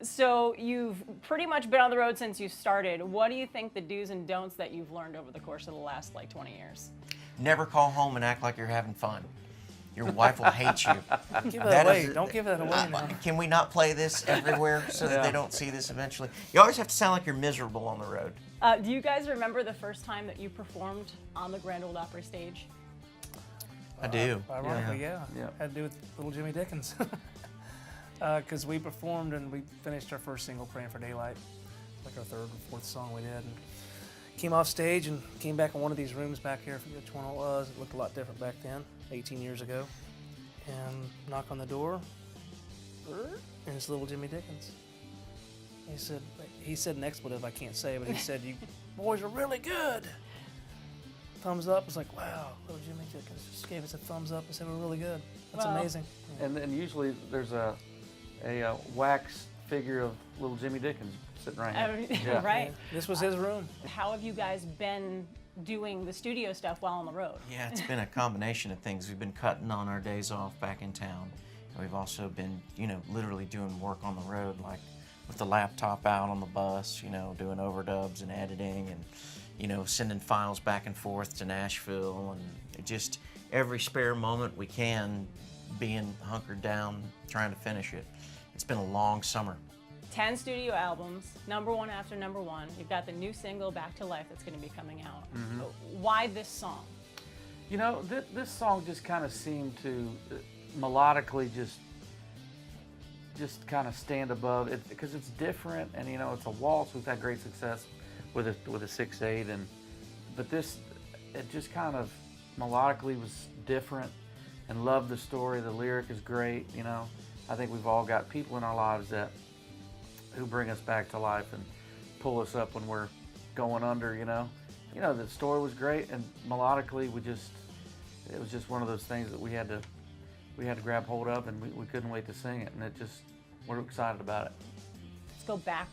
So you've pretty much been on the road since you started. What do you think the do's and don'ts that you've learned over the course of the last like 20 years? Never call home and act like you're having fun. Your wife will hate you. Give that away. Don't give that away now. Can we not play this everywhere so that they don't see this eventually? You always have to sound like you're miserable on the road. Do you guys remember the first time that you performed on the Grand Ole Opry stage? I do. Ironically, yeah. Had to do with Little Jimmy Dickens. Because we performed and we finished our first single, Praying for Daylight, like our third or fourth song we did. And came off stage and came back in one of these rooms back here, I forget which one it was. It looked a lot different back then, 18 years ago. And knock on the door, and it's Little Jimmy Dickens. He said an expletive I can't say, but he said, "You boys are really good." Thumbs up. It's like, wow, Little Jimmy Dickens just gave us a thumbs up and said we're really good. That's amazing. And then usually there's a wax figure of Little Jimmy Dickens sitting right here. Right. Yeah. This was his room. How have you guys been doing the studio stuff while on the road? Yeah, it's been a combination of things. We've been cutting on our days off back in town. And we've also been, literally doing work on the road, like with the laptop out on the bus, doing overdubs and editing and, sending files back and forth to Nashville and just every spare moment we can being hunkered down, trying to finish it. It's been a long summer. 10 studio albums, #1 after #1. You've got the new single, Back to Life, that's going to be coming out. Why this song? This song just kind of seemed to melodically just kind of stand above it because it's different and it's a waltz. We've had great success with a 6/8 but this it just kind of melodically was different and loved the story. The lyric is great. I think we've all got people in our lives who bring us back to life and pull us up when we're going under. The story was great and melodically it was just one of those things that we had to grab hold of and we couldn't wait to sing it, and we're excited about it. Let's go back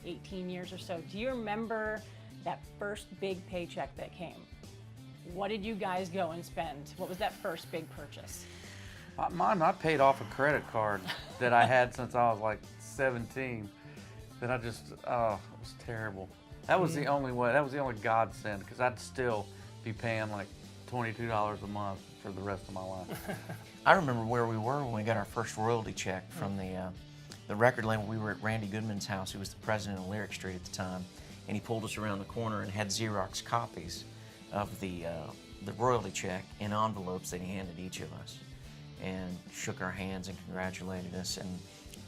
18 years or so. Do you remember that first big paycheck that came? What did you guys go and spend? What was that first big purchase? I paid off a credit card that I had since I was like 17 that it was terrible. That was the only way, that was the only godsend, because I'd still be paying like $22 a month for the rest of my life. I remember where we were when we got our first royalty check from the record label. We were at Randy Goodman's house, who was the president of Lyric Street at the time, and he pulled us around the corner and had Xerox copies of the royalty check in envelopes that he handed each of us, and shook our hands and congratulated us. And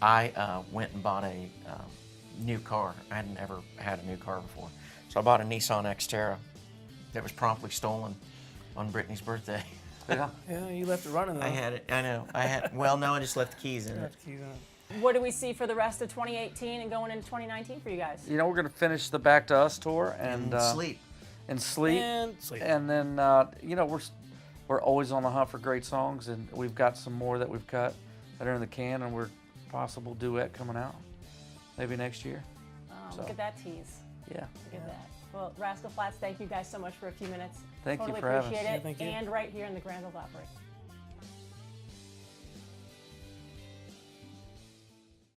I went and bought a new car. I hadn't ever had a new car before, so I bought a Nissan Xterra that was promptly stolen on Brittany's birthday. Yeah. Yeah, you left it running though. I had it. I know. Well, no, I just left the keys in it. What do we see for the rest of 2018 and going into 2019 for you guys? We're going to finish the Back to Us tour and sleep. And sleep. And then, we're always on the hunt for great songs, and we've got some more that we've cut that are in the can, and we're possible duet coming out maybe next year. Oh, look at that tease. Yeah. Look at that. Well, Rascal Flatts, thank you guys so much for a few minutes. Thank you totally for having us. appreciate it. Yeah, thank you. And right here in the Grand Ole Opry.